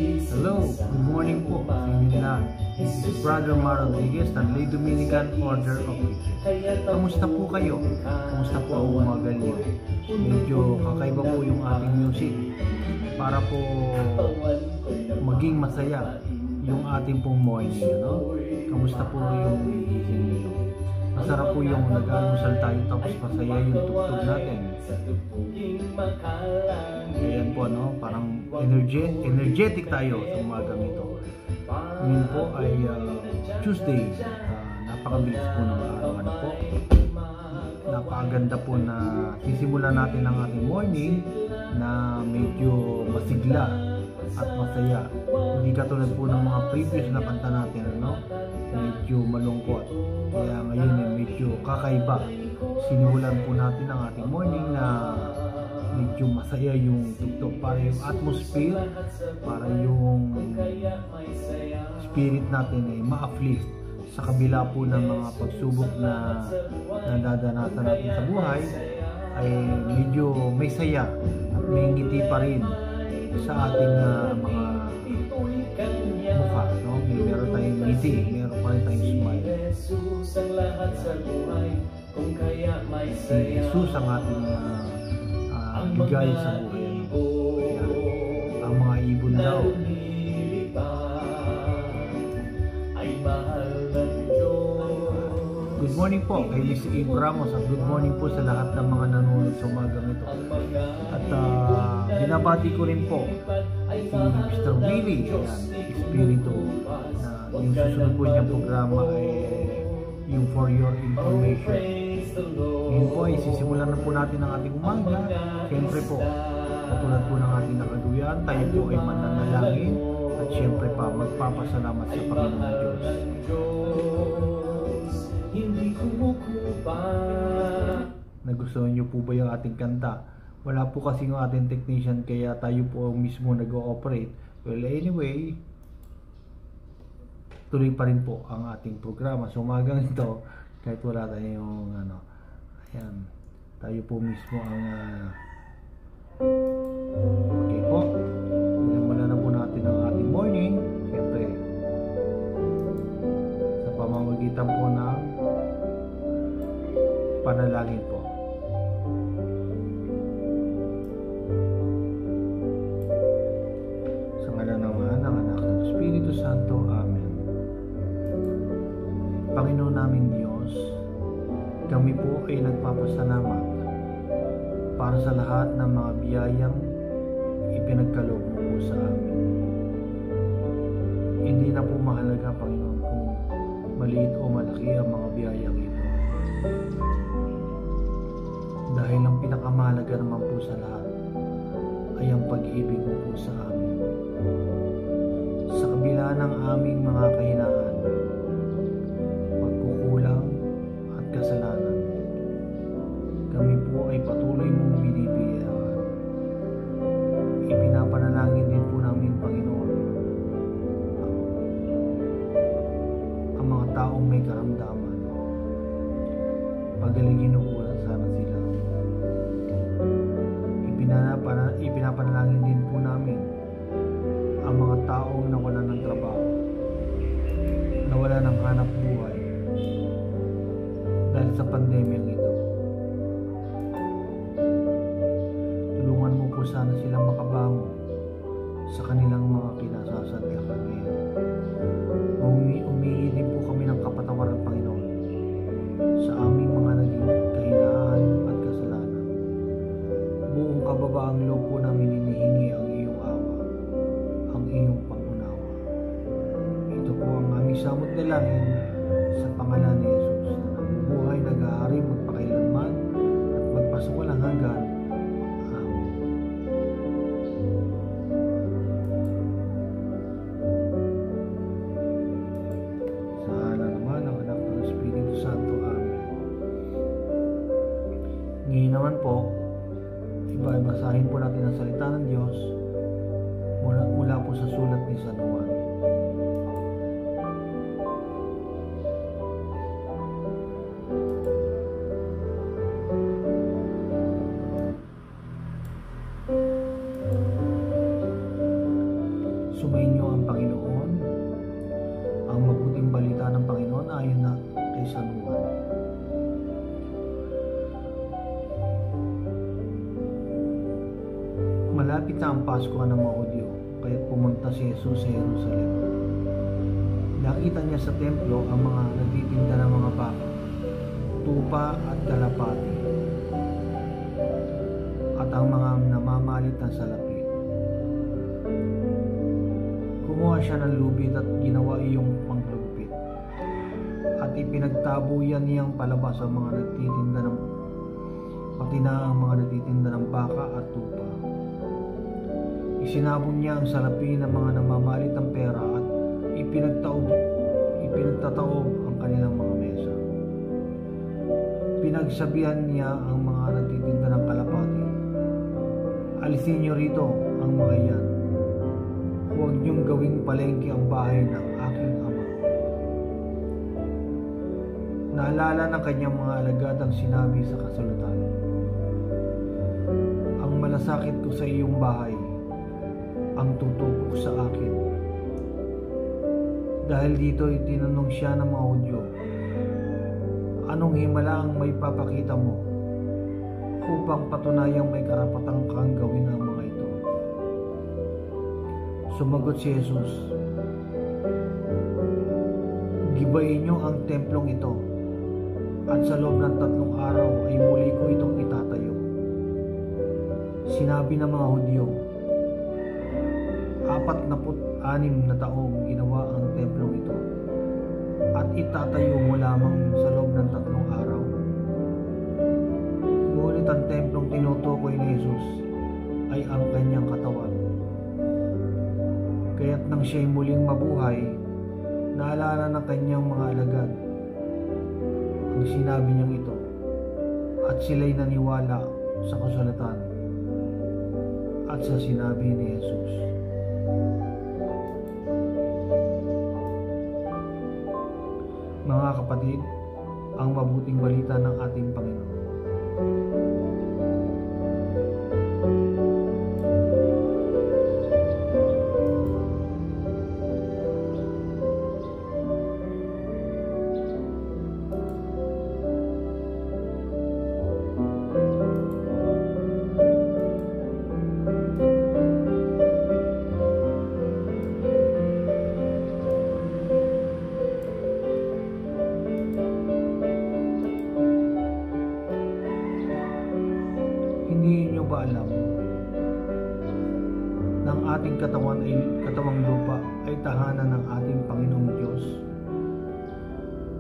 Hello, good morning po sa inyo lahat. This is Brother Mar Rodriguez ng Lay Dominican Order of Christians. Kamusta po kayo? Kamusta po ang umaga niyo? Medyo kakaiba po yung ating music para po maging masaya yung ating pong morning, no? Kamusta po yung gising niyo? Masarap po yung nag-almusal tayo tapos masaya yung tugtog natin. Ayan po, no? Parang energetic tayo sa umagang ito. Ngayon po ay Tuesday. Napakabilis po ng araw. Ano po? Napakaganda po na sisimulan natin ang ating morning na medyo masigla at masaya. Hindi katulad po ng mga previous na kanta natin, ano? Medyo malungkot. Kaya ngayon ay medyo kakaiba. Sinimulan po natin ang ating morning na medyo masaya yung tugtog, para yung atmosphere, para yung spirit natin ay ma-uplift sa kabila po ng mga pagsubok na nadadanasan natin sa buhay, ay medyo may saya at may ngiti pa rin sa ating mga mukha, no? Meron tayong ngiti, meron pa rin tayong smile. Si Jesus ang ating bigay sa buhay. Ayan. Ang mga ibon daw good morning po kay Miss Eve Ramos at good morning po sa lahat ng mga nanonood sa umagang ito. At binabati ko rin po si Mr. Willie, Espiritu, na yung susunod po niyang programa ay yung For Your Information. Ngayon po ay sisimulan na po natin ang ating umaga. Siyempre po, katulad po ng ating nakaduyan, tayo po ay mananalangin at siyempre pa magpapasalamat sa Panginoon Diyos. Nagustuhan niyo po ba yung ating kanta? Wala po kasi yung ating technician kaya tayo po mismo nag-ooperate. Well, anyway, tuloy pa rin po ang ating programa. So umagang ito, kahit wala tayong ayan, tayo po mismo ang okay po, simulan na po natin ang ating morning. Siyempre sa pamamagitan po ng panalangin po. Sa ngalan ng Ama, ng Anak, ng Espiritu Santo. Amen. Panginoon naming Diyos, kami po ay nagpapasalamat para sa lahat ng mga biyayang ipinagkaloob mo po sa amin. Hindi na po mahalaga, Panginoon, kung maliit o malaki ang mga biyayang ito. Dahil ang pinakamahalaga naman po sa lahat ay ang pag-ibig mo po sa amin. Sa kabila ng aming mga kahinaan, pagkukulang at kasalanan, kami po ay patuloy mong binibiyayaan. Ipinapanalangin din po namin, Panginoon, ang mga taong may karamdaman. Pagalingin mo po sana sila. Ipinapanalangin din po namin ang mga taong nawalan ng trabaho, nawalan ng hanap buhay dahil sa pandemyang ito. Tulungan mo po sana silang makabangon sa kanilang mga kinasasadlakan ngayon. Humihingi din po kami ng kapatawaran, Panginoon, sa aming mga naging kahinaan at kasalanan. Buong kababaang loob po namin hinihingi ang iyong awa, ang iyong pangunawa. Ito po ang aming samot dalangin sa pangalan ni Jesus, na buhay nag-aari magpakailanman at magpaswalang hanggan. Amen. Sa ngalan naman ng Anak, ng Espiritu Santo. Amen. Ngayon naman po, basahin po natin ang salita ng Diyos mula po sa sulat ni San Juan. sanungan. Malapit na ang Pasko ng mga Hudyo, kaya pumunta si Jesus sa Jerusalem. Nakita niya sa templo ang mga nagtitinda ng mga baka, tupa at kalapati, at ang mga namamalit ng salapi. Kumuha siya ng lubid at ginawa iyong panglugupit, at ipinagtabuyan niyang palabas ang mga nagtitinda ng pati na ang mga nagtitinda ng baka at tupa. Isinabong niya ang salapi ng mga namamalit ng pera at ipinagtataob ang kanilang mga mesa. Pinagsabihan niya ang mga nagtitinda ng kalapati, "Alisin niyo rito ang mga iyan. Huwag niyong gawing palengke ang bahay ng aking ama." Naalala ng kanyang mga alagad ang sinabi sa kasulatan, "Ang malasakit ko sa iyong bahay, ang tutupok sa akin." Dahil dito itinanong siya ng mga Hudyo, "Anong himala ang may papakita mo upang patunayang may karapatan kang gawin ang mga ito?" Sumagot si Jesus, "Gibayin niyo ang templong ito, at sa loob ng 3 araw ay muli ko itong itatayo." Sinabi ng mga Hudyo, 46 na taong ginawa ang templong ito, at itatayo mo lamang sa loob ng 3 araw. Ngunit ang templong tinutukoy ni Jesus ay ang kanyang katawan. Kaya't nang siya'y muling mabuhay, naalala ng kanyang mga alagad ang sinabi niyang ito, at sila'y naniwala sa kasulatan at sa sinabi ni Jesus. Mga kapatid, ang mabuting balita ng ating Panginoon. Hindi niyo ba alam na ang ating katawang lupa ay tahanan ng ating Panginoong Diyos?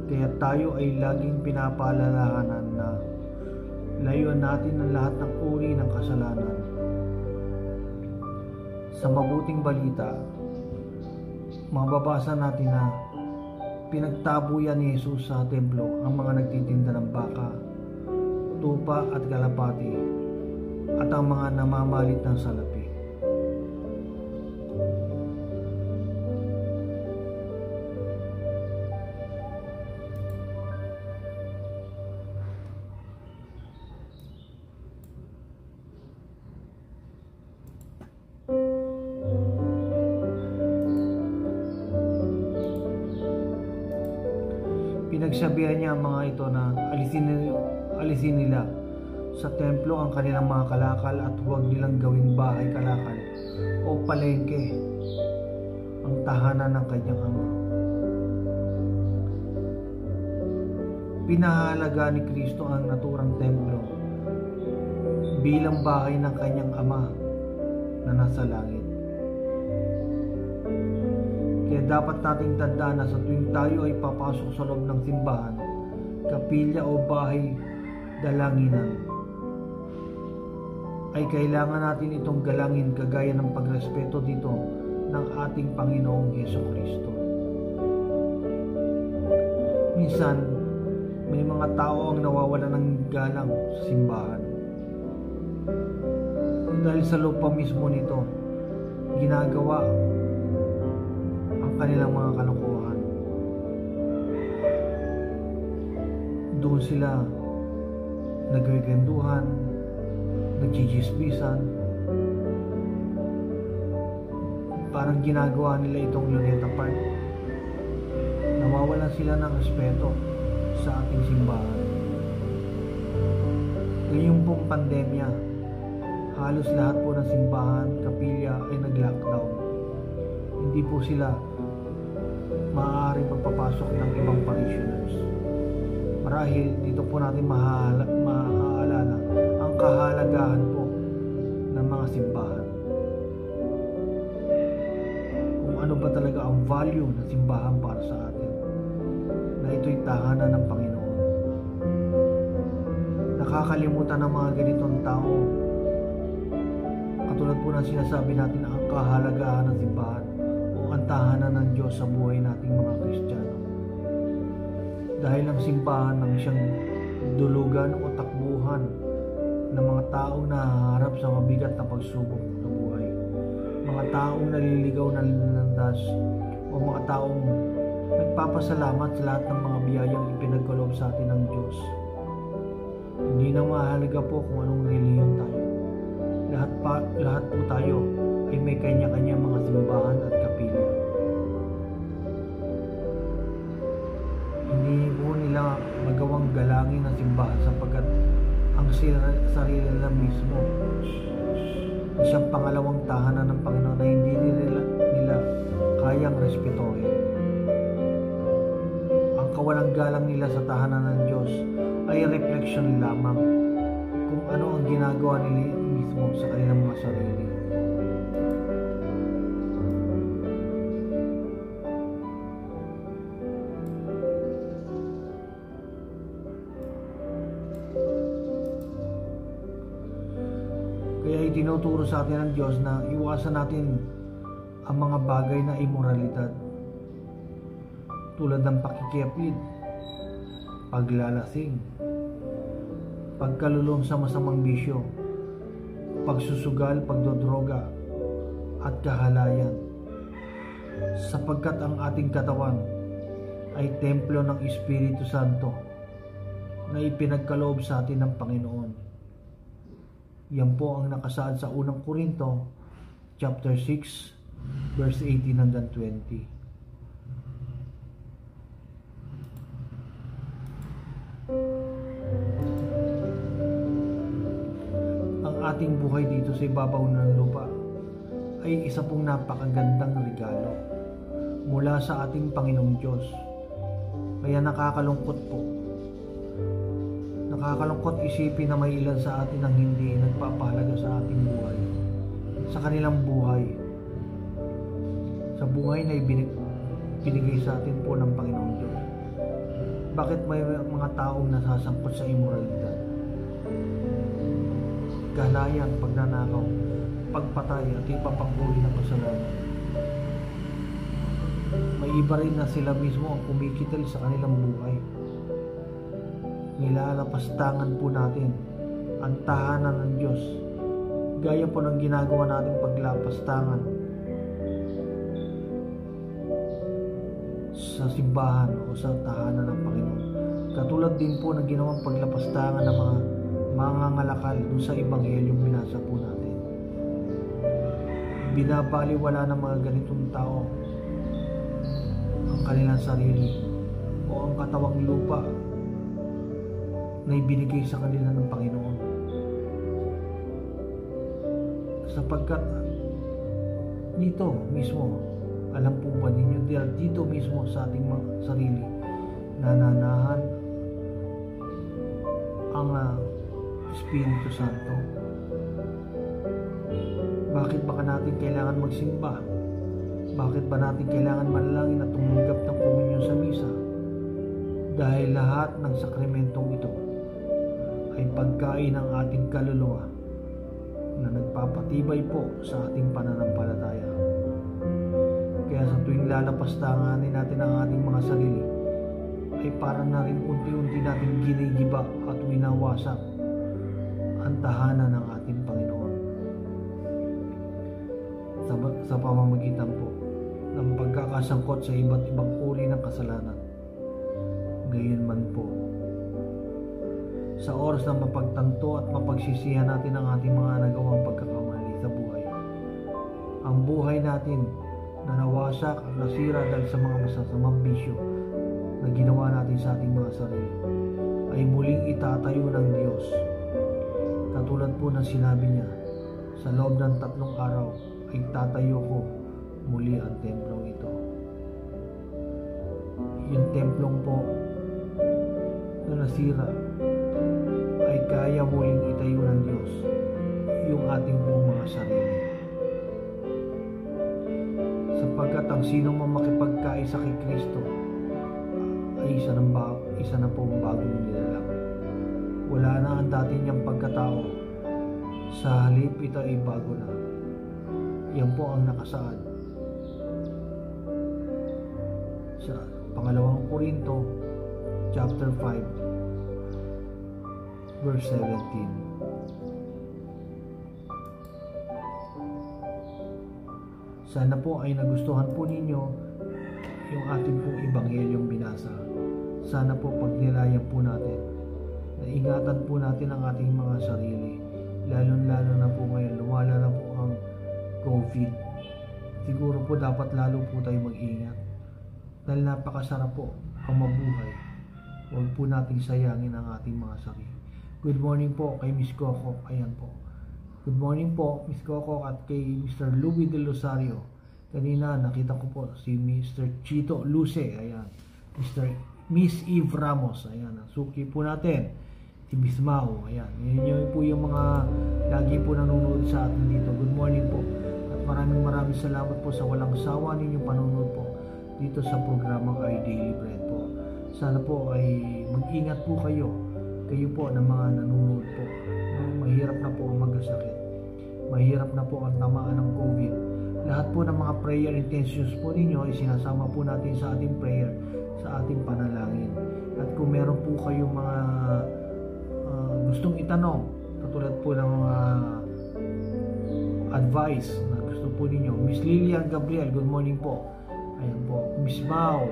Kaya tayo ay laging pinapaalalahanan na layuan natin ang lahat ng uri ng kasalanan. Sa mabuting balita, mababasa natin na pinagtabuyan ni Jesus sa templo ang mga nagtitinda ng baka, tupa at kalapati, at ang mga namamalit ng salapi. Pinagsabihan niya ang mga ito na alisin nila sa templo ang kanilang mga kalakal at huwag nilang gawing bahay kalakal o palengke ang tahanan ng kanyang ama. Pinahalaga ni Kristo ang naturang templo bilang bahay ng kanyang ama na nasa langit. Kaya dapat nating tandaan na sa tuwing tayo ay papasok sa loob ng simbahan, kapilya o bahay dalanginan, ay kailangan natin itong galangin kagaya ng pagrespeto dito ng ating Panginoong Jesucristo. Minsan, may mga tao ang nawawala ng galang sa simbahan. Dahil sa loob pa mismo nito, ginagawa ang kanilang mga kalokohan. Doon sila nagwekenduhan, nagchichismisan. Parang ginagawa nila itong Luneta Park. Nawawalan sila ng respeto sa ating simbahan. Ngayong pong pandemya, halos lahat po ng simbahan, kapilya ay nag-lockdown. Hindi po sila maaaring magpapasok ng ibang parishioners. Marahil dito po natin maaalala ang kahalagahan po ng mga simbahan. Kung ano ba talaga ang value ng simbahan para sa atin, na ito'y tahanan ng Panginoon. Nakakalimutan ng mga ganitong tao, katulad po ng sinasabi natin, ang kahalagahan ng simbahan o ang tahanan ng Diyos sa buhay nating mga Kristiyano. Dahil ang simbahan ang siyang dulugan o takbuhan ng mga taong nahaharap sa mabigat na pagsubok sa buhay. Mga taong naliligaw na linandas o mga taong nagpapasalamat sa lahat ng mga biyayang ipinagkaloob sa atin ng Diyos. Hindi na mahalaga po kung anong relihiyon tayo. Lahat po tayo ay may kanya-kanya mga simbahan at kapilya. Hindi po nila magawang galangin ang simbahan sapagkat ang sarili nila mismo ay siyang pangalawang tahanan ng Panginoon na hindi nila kayang respetuhin. Ang kawalang galang nila sa tahanan ng Diyos ay reflection lamang kung ano ang ginagawa nila mismo sa kanilang mga sarili. Kaya itinuturo sa atin ng Diyos na iwasan natin ang mga bagay na immoralidad tulad ng pakikiapid, paglalasing, pagkalulong sa masamang bisyo, pagsusugal, pagdodroga, at kahalayan, sapagkat ang ating katawan ay templo ng Espiritu Santo na ipinagkaloob sa atin ng Panginoon. Yan po ang nakasaad sa unang Korinto chapter 6 verse 18 hanggang 20. Ang ating buhay dito sa ibabaw ng lupa ay isa pong napakagandang regalo mula sa ating Panginoong Diyos. Kaya nakakalungkot po. Nakakalungkot isipin na may ilan sa atin ang hindi nagpapahalaga sa ating buhay, sa kanilang buhay, sa buhay na binigay sa atin po ng Panginoong Diyos. Bakit may mga taong nasasangkot sa immoralidad, kahalayan, pagnanakaw, pagpatay at iba pang uri ng kasalanan? May iba rin na sila mismo ang kumikitil sa kanilang buhay. Nilalapastangan po natin ang tahanan ng Diyos, gaya po ng ginagawa natin paglapastangan sa simbahan o sa tahanan ng Panginoon. Katulad din po ng ginawang paglapastangan ng mga mangangalakal doon sa Ebanghelyong binasa po natin. Binabaliwala ng mga ganitong tao ang kanilang sarili o ang katawang lupa na ibinigay sa kanila ng Panginoon. Sapagkat dito mismo, alam po ba ninyo, dito mismo sa ating mga sarili, nananahan ang Espiritu Santo. Bakit ba natin kailangan magsimba? Bakit ba natin kailangan manalangin at tumanggap ng komunyon sa misa? Dahil lahat ng sakramentong ito ay pagkain ng ating kaluluwa na nagpapatibay po sa ating pananampalataya. Kaya sa tuwing lalapastanganin natin ang ating mga sarili, ay para na rin unti-unti natin ginigiba at winawasak ang tahanan ng ating Panginoon. Sa pamamagitan po ng pagkakasangkot sa iba't ibang uri ng kasalanan. Gayunman po, sa oras na mapagtanto at mapagsisihan natin ang ating mga nagawang pagkakamali sa buhay, ang buhay natin na nawasak at nasira dahil sa mga masasamang bisyo na ginawa natin sa ating mga sarili ay muling itatayo ng Diyos. Katulad po ng sinabi niya, sa loob ng 3 araw ay tatayo ko muli ang templong ito. Yung templong po na nasira ay kaya muling itayo ng Diyos, yung ating pong mga sarili. Sapagkat ang sinong makipagkaisa kay Kristo ay isa na pong bagong nilalang. Wala na ang dati niyang pagkatao, sa halip ito ay bago na. Yan po ang nakasaad sa 2 Korinto chapter 5 verse 17. Sana po ay nagustuhan po ninyo yung ating pong ebanghelyong binasa. Sana po pagnilayan po natin, naingatan po natin ang ating mga sarili, lalo na po ngayon, lumala na po ang COVID. Siguro po dapat lalo po tayo mag-ingat dahil napakasarap po ang mabuhay. Huwag po nating sayangin ang ating mga sarili. Good morning po kay Miss Coco. Ayan po. Good morning po, Miss Coco, at kay Mr. Louis de Rosario. Kanina nakita ko po si Mr. Chito Luce. Ayan. Miss Eve Ramos. Ayan. Suki po natin. Si Miss Mau. Ayan. Yun po yung mga lagi po nanonood sa atin dito. Good morning po. At maraming salamat po sa walang sawa ninyong panonood po dito sa programang Our Daily Bread po. Sana po ay mag-ingat po kayo. Kayo po na mga nanonood po. Mahirap na po ang magkasakit. Mahirap na po ang tamaan ng COVID. Lahat po ng mga prayer intentions po ninyo ay sinasama po natin sa ating prayer, sa ating panalangin. At kung meron po kayong mga gustong itanong, katulad po ng advice na gusto po ninyo, Miss Lilian Gabriel, good morning po. Ayan po. Miss Mau,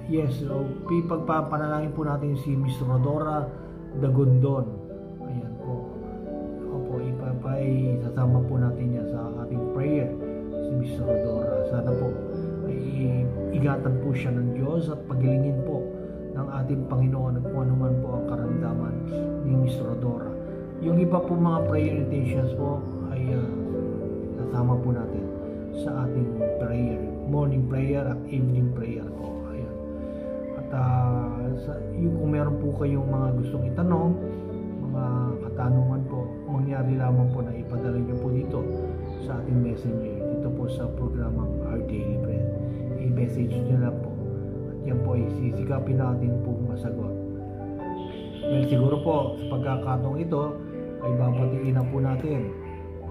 yes, so pagpapanalangin po natin si Miss Rodora Dagondon. Ayan po. Opo, sasama po natin niya sa ating prayer, si Miss Rodora. Sana po ay ingatan po siya ng Diyos at pagilingin po ng ating Panginoon at kung anuman po ang karamdaman ni Miss Rodora. Yung iba po mga prayer intentions po ay sasama po natin sa ating prayer, morning prayer at evening prayer po. Ayan. At kung meron po kayong mga gustong itanong, mga katanungan po, mangyari lamang po na ipadala nyo po dito sa ating messenger, dito po sa programang Our Daily Bread. I-message nyo lang po. At yan po ay sisikapin natin po masagot. Well, siguro po sa pagkakataong ito ay babatiin na po natin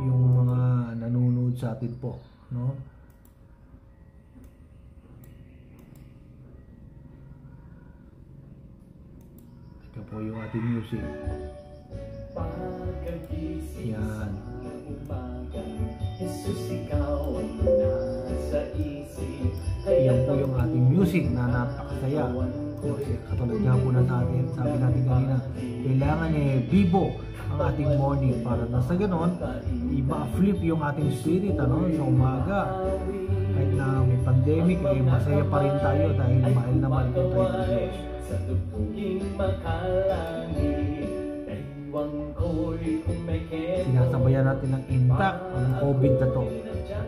yung mga nanonood sa atin po, no? Ito po yung ating music. Yan. Yan po yung ating music na napakasaya. Katulad nga po na natin, sabi natin kanina, kailangan bibo ang ating morning para na sa ganon, iba-flip yung ating spirit sa umaga. Kahit na may pandemic, masaya pa rin tayo dahil mahal naman po tayo ng Diyos. Sinasabayan natin ng intact ang COVID na to.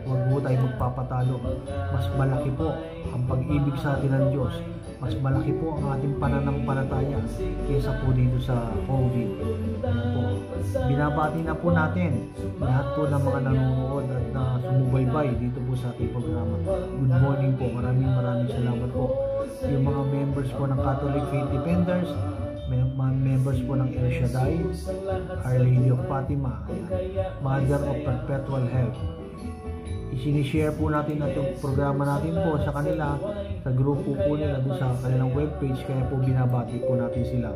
Huwag po tayo magpapatalo. Mas malaki po ang pag-ibig sa atin ng Diyos. Mas malaki po ang ating pananampalataya kaysa po dito sa COVID. Po. Binabati na po natin lahat po ng mga nanonood at na sumubaybay dito po sa ating programa. Good morning po. Maraming salamat po. Yung mga members po ng Catholic Faith Defenders, mga members po ng El Shaddai, Our Lady of Fatima, Mother of Perpetual Help. Isinishare po natin itong programa natin po sa kanila, sa grupo po nila doon sa kanilang webpage, kaya po binabati po natin sila.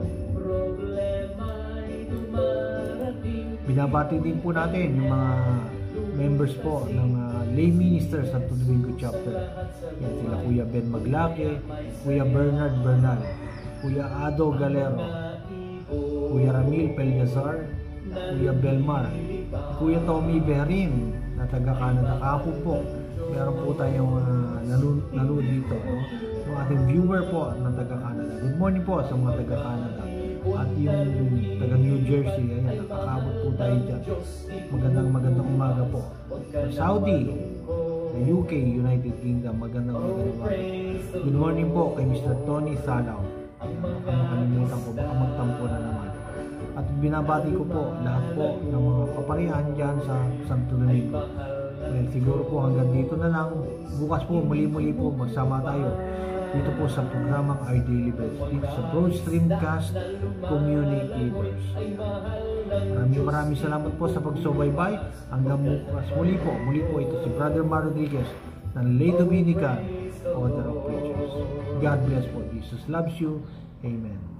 Binabati din po natin yung mga members po ng lay ministers sa Santo Domingo Chapter. Yan sila Kuya Ben Maglake, Kuya Bernard Bernal, Kuya Ado Galero, Kuya Ramil Pelgazar, Kuya Belmar, Kuya Tommy Beharin, na na taga Canada. Kahapon po, meron po tayong nanood dito, no? Yung ating viewer po na taga Canada. Good morning po sa mga taga Canada. At yung taga New Jersey, ayan, nakakabot po tayo dyan. Magandang umaga po. Saudi, UK, United Kingdom, magandang umaga. Good morning po kay Mr. Tony Salaw. Makalimutan ko, baka magtampo na naman. At binabati ko po lahat po ng mga kaparihan dyan sa Santo Domingo. Well, siguro po hanggang dito na lang. Bukas po, muli-muli po magsama tayo dito po sa programang Our Daily Bread, dito sa Broad Streamcast Communicators. Maraming salamat po sa pagsubaybay. Hanggang bukas muli po ito si Brother Mar Rodriguez ng Lay Dominican Order of Preachers. God bless po. Jesus loves you. Amen.